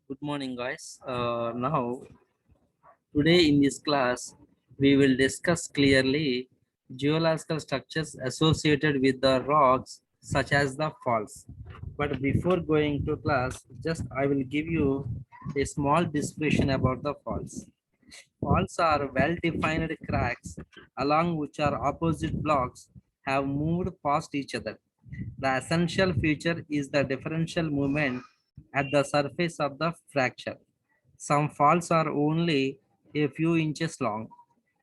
Good morning, guys. Now, today in this class, we will discuss clearly geological structures associated with the rocks, such as the faults. But before going to class, just I will give you a small description about the faults. Faults are well-defined cracks along which our opposite blocks have moved past each other. The essential feature is the differential movement at the surface of the fracture. Some faults are only a few inches long,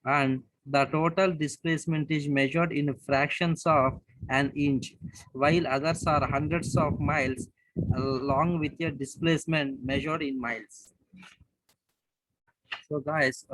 and the total displacement is measured in fractions of an inch, while others are hundreds of miles long with a displacement measured in miles. So, guys,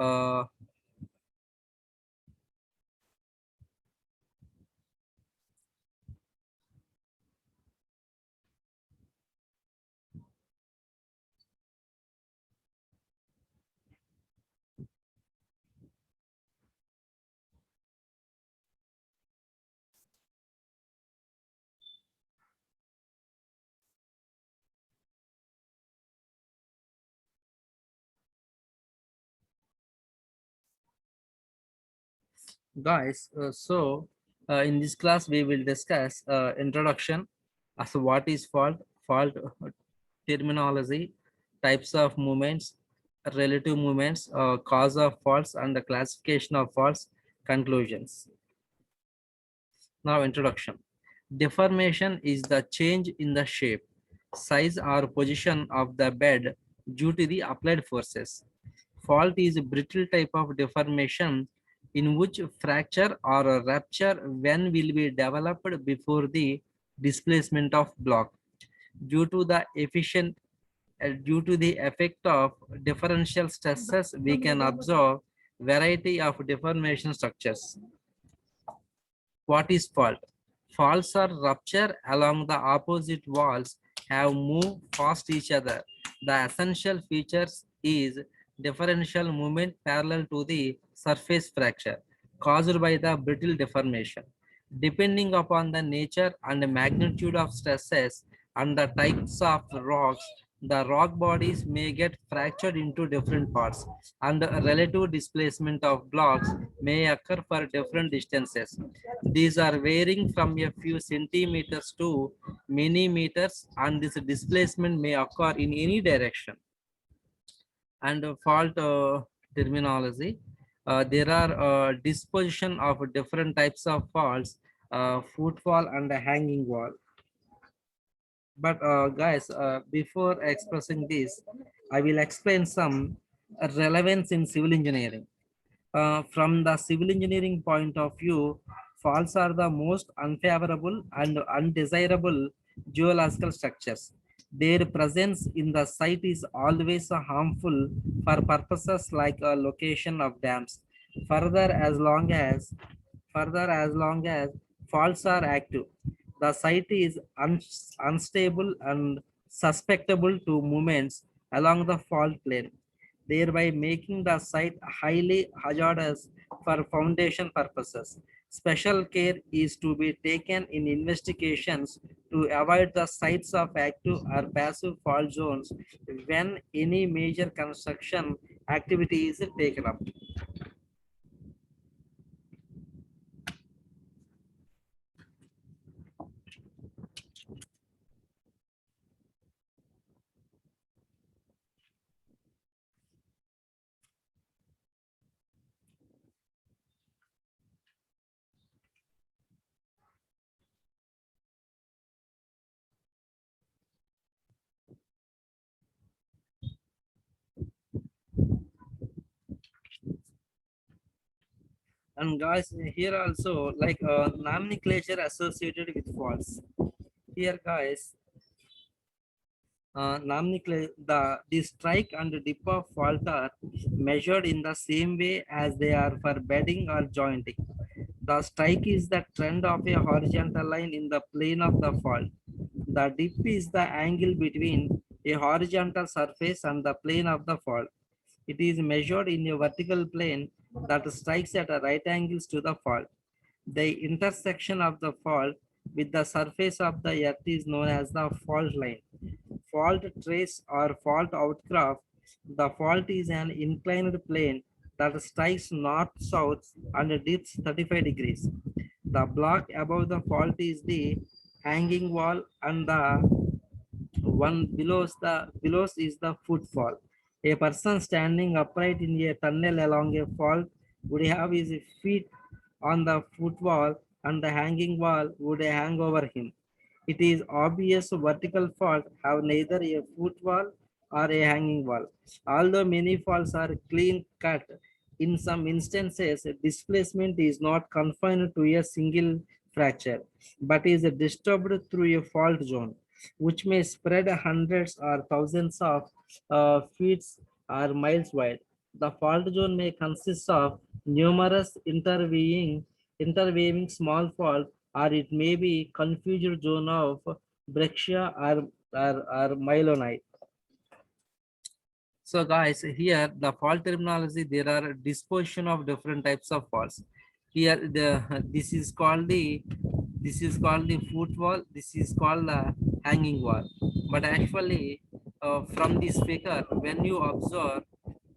in this class we will discuss introduction as to what is fault terminology, types of movements, relative movements, cause of faults, and the classification of faults, conclusions. Now, introduction. Deformation is the change in the shape, size, or position of the bed due to the applied forces. Fault is a brittle type of deformation in which fracture or a rupture when will be developed before the displacement of block due to the due to the effect of differential stresses. We can observe variety of deformation structures. What is fault? Faults are rupture along the opposite walls have moved past each other. The essential features is differential movement parallel to the surface fracture caused by the brittle deformation. Depending upon the nature and the magnitude of stresses and the types of rocks, the rock bodies may get fractured into different parts, and the relative displacement of blocks may occur for different distances. These are varying from a few centimeters to many meters, and this displacement may occur in any direction. And fault terminology. There are disposition of different types of faults, footfall and a hanging wall. But guys, before expressing this, I will explain some relevance in civil engineering. From the civil engineering point of view, faults are the most unfavorable and undesirable geological structures. Their presence in the site is always harmful for purposes like a location of dams. Further, as long as faults are active, the site is unstable and susceptible to movements along the fault plane, thereby making the site highly hazardous for foundation purposes. Special care is to be taken in investigations to avoid the sites of active or passive fault zones when any major construction activity is taken up. And guys, here also like nomenclature associated with faults. Here, guys, the strike and dip of fault are measured in the same way as they are for bedding or jointing. The strike is the trend of a horizontal line in the plane of the fault. The dip is the angle between a horizontal surface and the plane of the fault. It is measured in a vertical plane that strikes at right angles to the fault. The intersection of the fault with the surface of the earth is known as the fault line. fault trace or fault outcrop. The fault is an inclined plane that strikes north-south and dips 35 degrees. The block above the fault is the hanging wall, and the one below is the footfall. A person standing upright in a tunnel along a fault would have his feet on the footwall, and the hanging wall would hang over him. It is obvious vertical fault have neither a footwall or a hanging wall. Although many faults are clean cut, in some instances displacement is not confined to a single fracture, but is disturbed through a fault zone, which may spread hundreds or thousands of feet or miles wide. The fault zone may consist of numerous interweaving small faults, or it may be confused zone of breccia or myelonite. So guys, here the fault terminology, there are a disposition of different types of faults. Here this is called the foot wall, this is called the hanging wall. But actually from this figure, when you observe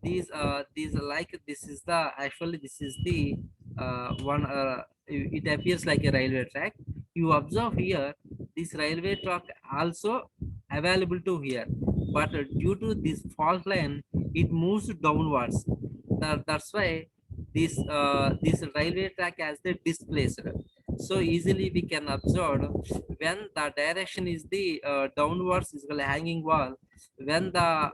these like this is the actually this is the one it appears like a railway track. You observe here this railway track also available to here, but due to this fault line it moves downwards. That's why this railway track has the displaced. So easily we can observe when the direction is the downwards is called hanging wall, when the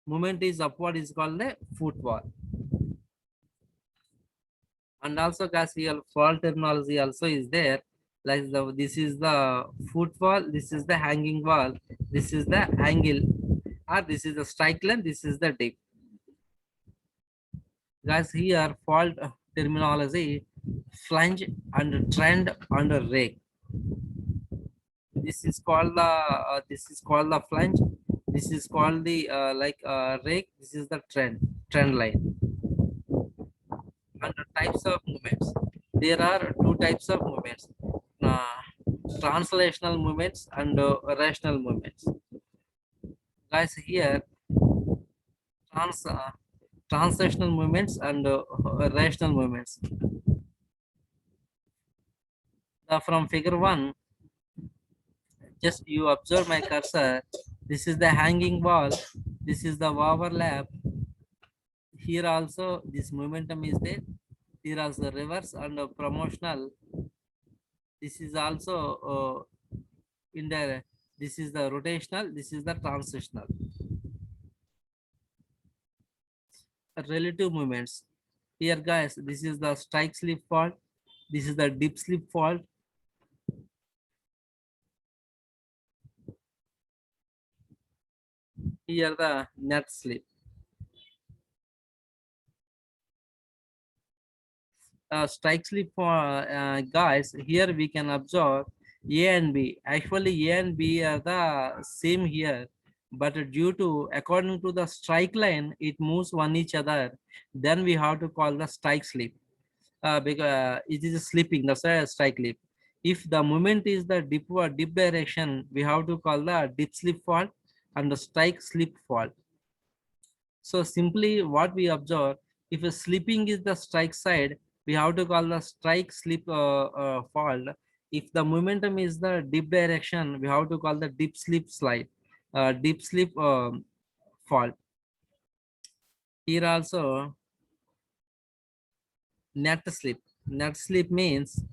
movement is upward is called the footwall. And also guys, here fault terminology also is there, like this is the footwall, this is the hanging wall, this is the angle, or this is the strike line, this is the dip. Guys, here fault terminology: flange and trend and rake. This is called the flange, this is called the rake, this is the trend line. And the types of movements, there are two types of movements: uh, translational movements and rational movements. Guys, here translational movements and rational movements. From figure 1, just you observe my cursor. This is the hanging wall, this is the overlap. Here also this momentum is there, here also reverse and promotional. This is also indirect, this is the rotational, this is the transitional. Relative movements, here guys, this is the strike slip fault, this is the dip slip fault. Here the net slip. Strike slip for guys, here we can observe A and B. Actually A and B are the same here, but due to according to the strike line it moves one each other, then we have to call the strike slip, because it is slipping, that's why strike slip. If the movement is the dip direction, we have to call the dip slip fault and the strike slip fault. So simply what we observe, if a slipping is the strike side, we have to call the strike slip fault. If the momentum is the dip direction, we have to call the dip slip fault. Here also net slip. Net slip means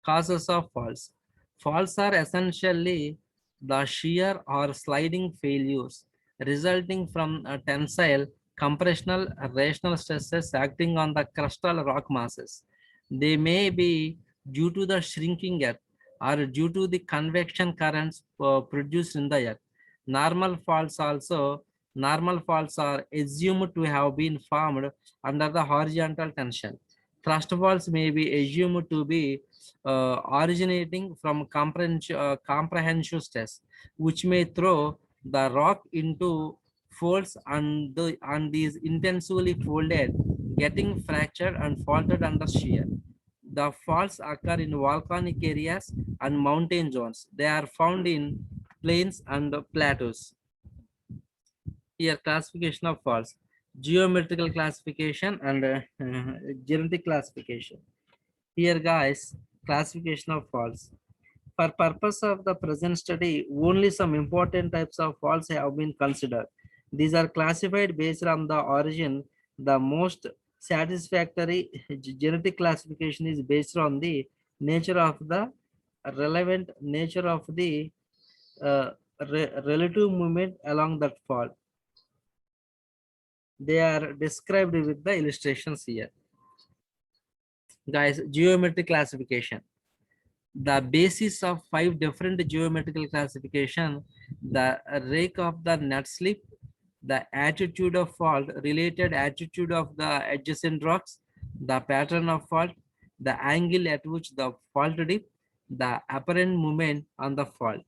causes of faults. Faults are essentially the shear or sliding failures resulting from tensile, compressional, rational stresses acting on the crustal rock masses. They may be due to the shrinking earth or due to the convection currents produced in the earth. Normal faults are assumed to have been formed under the horizontal tension. Thrust faults may be assumed to be originating from comprehensive stress, which may throw the rock into folds and is intensively folded, getting fractured and faulted under shear. The faults occur in volcanic areas and mountain zones. They are found in plains and plateaus. Here, classification of faults, geometrical classification and genetic classification. Here, guys, classification of faults. For purpose of the present study, only some important types of faults have been considered. These are classified based on the origin. The most satisfactory genetic classification is based on the nature of the relevant nature of the relative movement along that fault. They are described with the illustrations here. Guys, geometric classification. The basis of 5 different geometrical classification, the rake of the nut slip, the attitude of fault, related attitude of the adjacent rocks, the pattern of fault, the angle at which the fault dip, the apparent movement on the fault.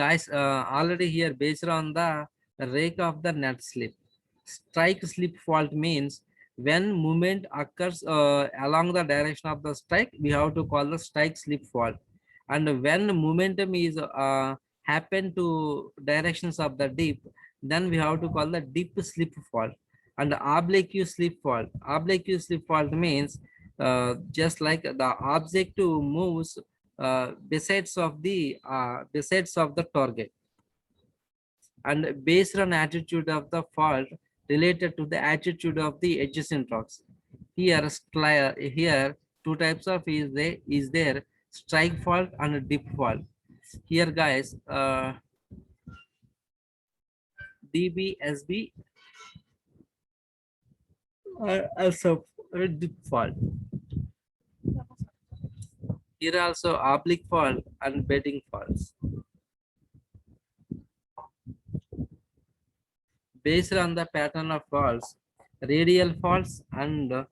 Guys, already here based on the rake of the nut slip. Strike slip fault means when movement occurs along the direction of the strike, we have to call the strike slip fault. And when momentum is happen to directions of the dip, then we have to call the dip slip fault. And oblique slip fault. Oblique slip fault means just like the object moves besides of the target, and based on attitude of the fault related to the attitude of the adjacent rocks. Here two types of is there strike fault and dip fault. Here, guys, DBSB also dip fault. Here also oblique fault and bedding faults. Based on the pattern of faults, radial faults and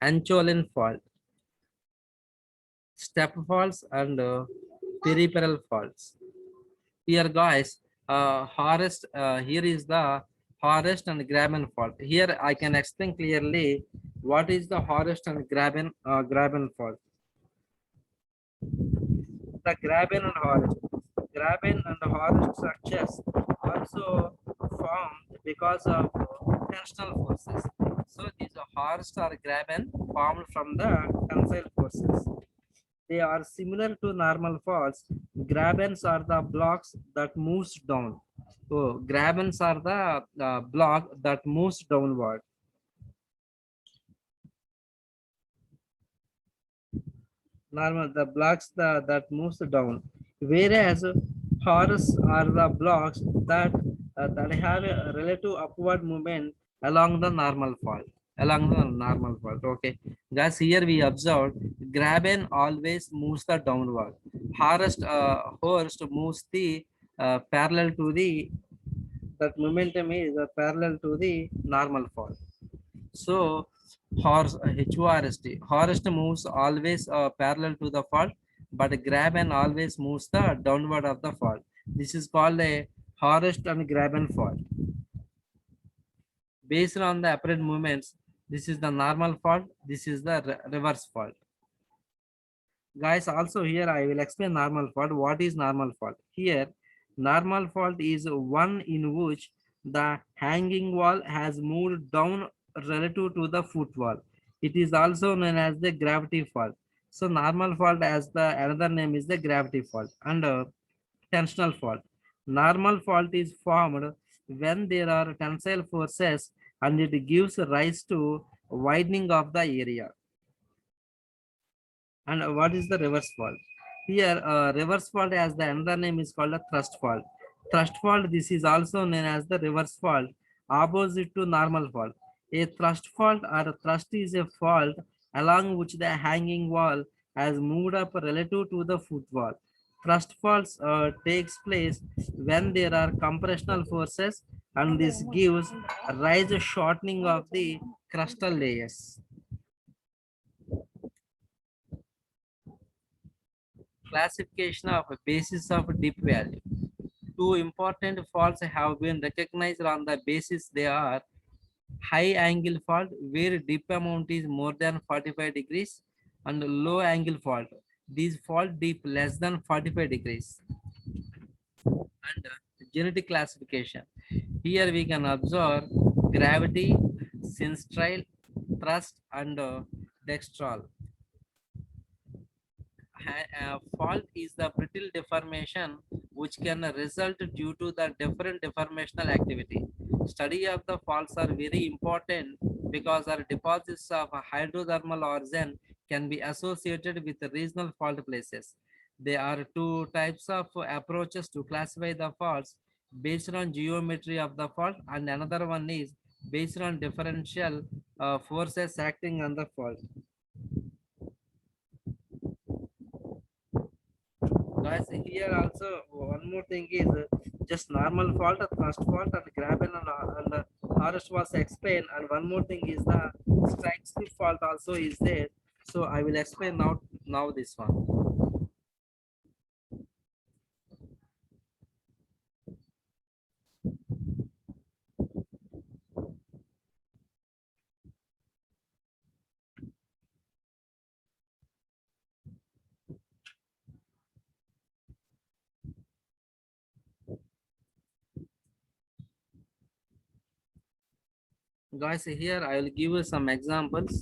Ancholin fault, step faults and peripheral faults. Here, guys, here is the Horst and Graben fault. Here I can explain clearly what is the Horst and Graben fault. The Graben and Horst structures also formed because of tensional forces. So these Horst or Graben formed from the tensile forces. They are similar to normal faults. Grabens are the blocks that moves down. So grabens are the block that moves downward. Normal, the blocks that moves down. Whereas horse are the blocks that have a relative upward movement along the normal fault. Okay, guys, here we observed graben always moves the downward. Horst moves the parallel to the that momentum is parallel to the normal fault. So Horst moves always parallel to the fault, but graben always moves the downward of the fault. This is called a Horst and graben fault. Based on the apparent movements, this is the normal fault, this is the reverse fault. Guys, also here I will explain normal fault. What is normal fault? Here, normal fault is one in which the hanging wall has moved down relative to the foot wall. It is also known as the gravity fault. So normal fault, as the another name, is the gravity fault. And tensional fault. Normal fault is formed when there are tensile forces and it gives rise to widening of the area. And what is the reverse fault? Here, reverse fault, as the another name, is called a thrust fault. Thrust fault, this is also known as the reverse fault, opposite to normal fault. A thrust fault or a thrust is a fault along which the hanging wall has moved up relative to the foot wall. Thrust faults takes place when there are compressional forces, and this gives rise to shortening of the crustal layers. Classification of a basis of dip value. Two important faults have been recognized on the basis they are High angle fault where dip amount is more than 45 degrees, and low angle fault. These fault deep less than 45 degrees. And genetic classification. Here we can observe gravity, sinistral, thrust, and dextral. Fault is the brittle deformation which can result due to the different deformational activity. Study of the faults are very important because our deposits of hydrothermal origin can be associated with the regional fault places. There are two types of approaches to classify the faults based on geometry of the fault, and another one is based on differential forces acting on the fault. Guys, here also one more thing is just normal fault, thrust fault, and graben and Horst was explained, and one more thing is the strike slip fault also is there. So I will explain now this one. Guys, here I will give you some examples.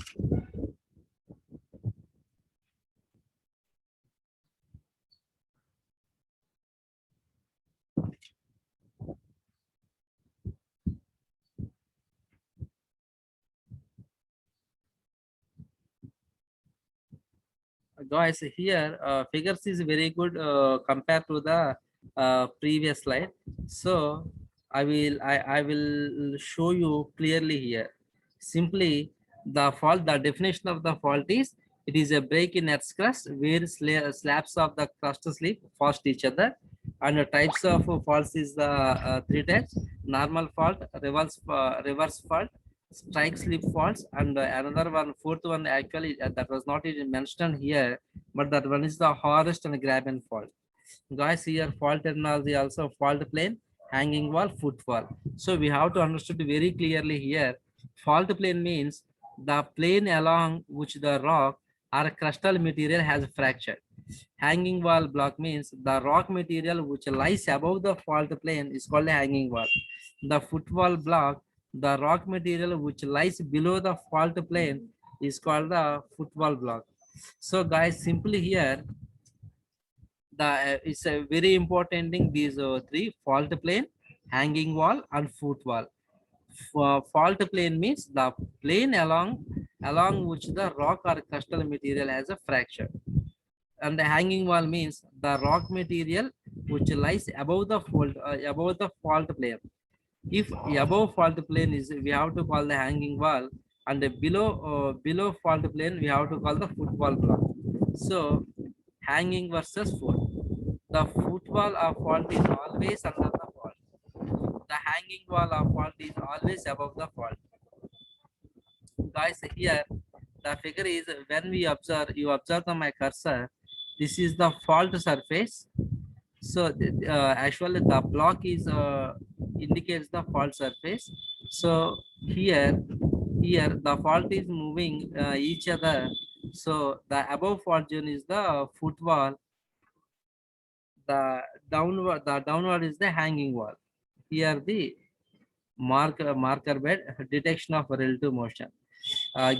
Guys, here figures is very good compared to the previous slide. So I will show you clearly here. Simply the fault, the definition of the fault is it is a break in earth's crust where slabs of the crust slip fast each other, and the types of faults is the three types: normal fault, reverse fault, strike slip faults, and another one, fourth one, actually that was not even mentioned here, but that one is the Horst and Graben fault. Guys, here fault terminology also: fault plane, hanging wall, footwall. So we have to understand very clearly here. Fault plane means the plane along which the rock or crustal material has fractured. Hanging wall block means the rock material which lies above the fault plane is called a hanging wall. The footwall block, the rock material which lies below the fault plane is called the footwall block. So guys, simply here, the it's a very important thing, these three: fault plane, hanging wall, and footwall. Fault plane means the plane along which the rock or crustal material has a fracture, and the hanging wall means the rock material which lies above the fault plane. If above fault plane is, we have to call the hanging wall, and below fault plane we have to call the footwall block. So hanging versus foot. The footwall of fault is always under the fault. The hanging wall of fault is always above the fault. Guys, here the figure is, when we observe, you observe on my cursor, this is the fault surface. So actually the block is indicates the fault surface. So here the fault is moving each other. So the above fault zone is the footwall, the downward is the hanging wall. Here the marker bed, detection of relative motion.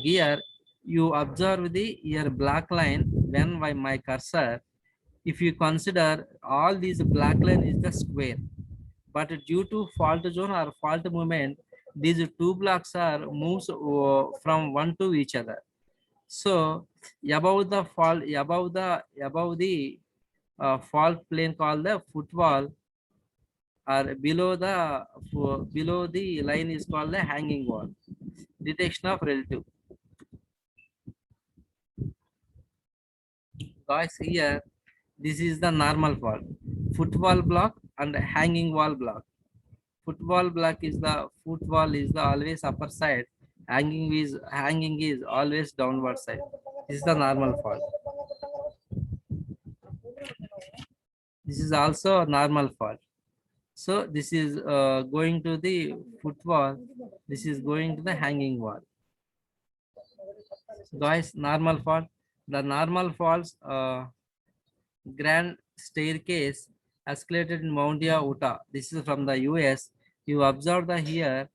Here you observe the here black line when by my cursor. If you consider all these black line is the square, but due to fault zone or fault movement, these two blocks are moves from one to each other. So above the fault, above the fault plane called the footwall, or below the line is called the hanging wall. Detection of relative. Guys, here this is the normal fault. Footwall block and hanging wall block. Footwall is the always upper side. Hanging is always downward side. This is the normal fault. This is also a normal fault. So this is going to the footwall, this is going to the hanging wall. Guys, normal fault, the normal faults grand staircase escalated in Mount Utah. This is from the US. You observe the here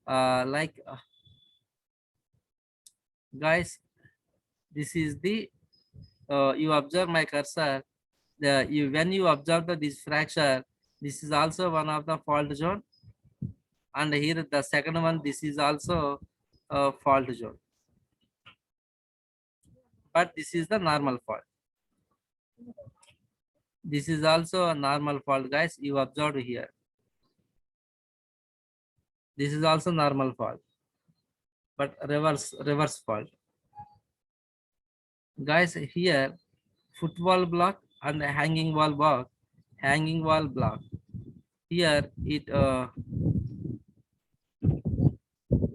like guys, this is the you observe my cursor, the you when you observe the this fracture, this is also one of the fault zone, and here the second one, this is also a fault zone, but this is the normal fault. This is also a normal fault, guys. You observed here, this is also normal fault, but reverse fault. Guys, here footwall block and hanging wall block. Here it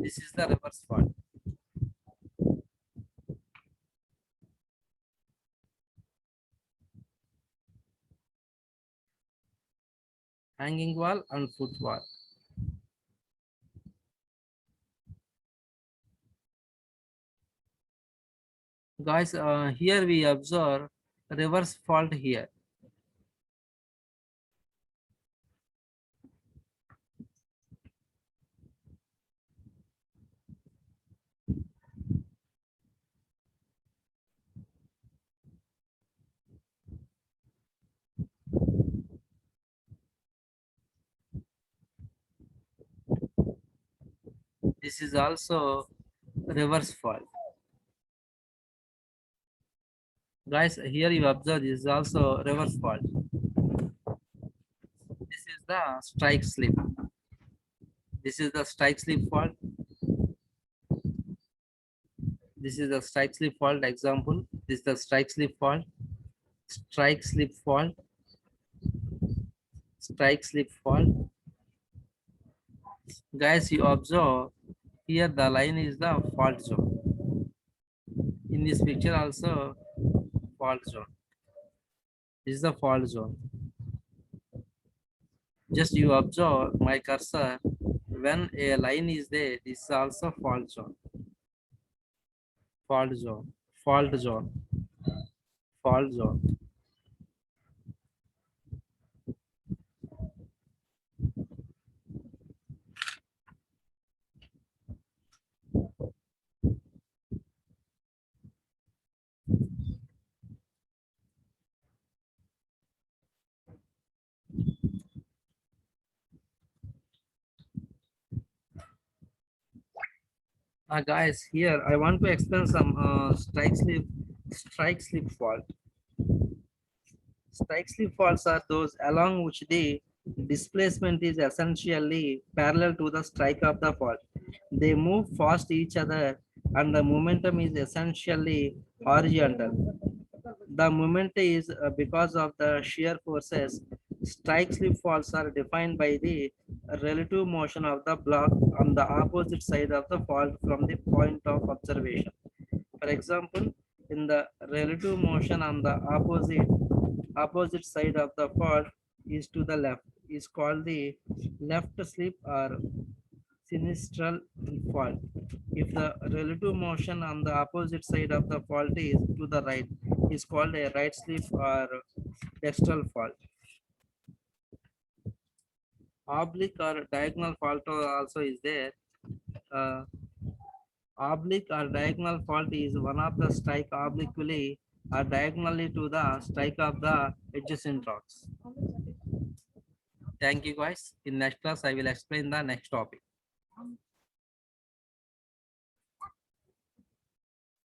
this is the reverse fault. Hanging wall and footwall. Guys, here we observe reverse fault here. This is also reverse fault. Guys, here you observe this is also reverse fault. This is the strike slip. This is the strike slip fault. This is the strike slip fault example. This is the strike slip fault. Strike slip fault. Strike slip fault. Guys, you observe here the line is the fault zone. In this picture also fault zone. This is the fault zone. Just you observe my cursor. When a line is there, this is also fault zone. Fault zone. Fault zone. Fault zone. Guys, here I want to explain some strike slip fault. Strike slip faults are those along which the displacement is essentially parallel to the strike of the fault. They move fast each other and the momentum is essentially horizontal. The moment is because of the shear forces. Strike slip faults are defined by the relative motion of the block on the opposite side of the fault from the point of observation. For example, in the relative motion on the opposite side of the fault is to the left is called the left slip or sinistral fault. If the relative motion on the opposite side of the fault is to the right, is called a right slip or dextral fault. Oblique or diagonal fault also is there. Uh, Oblique or diagonal fault is one of the strike obliquely or diagonally to the strike of the adjacent rocks. Thank you guys. In next class, I will explain the next topic.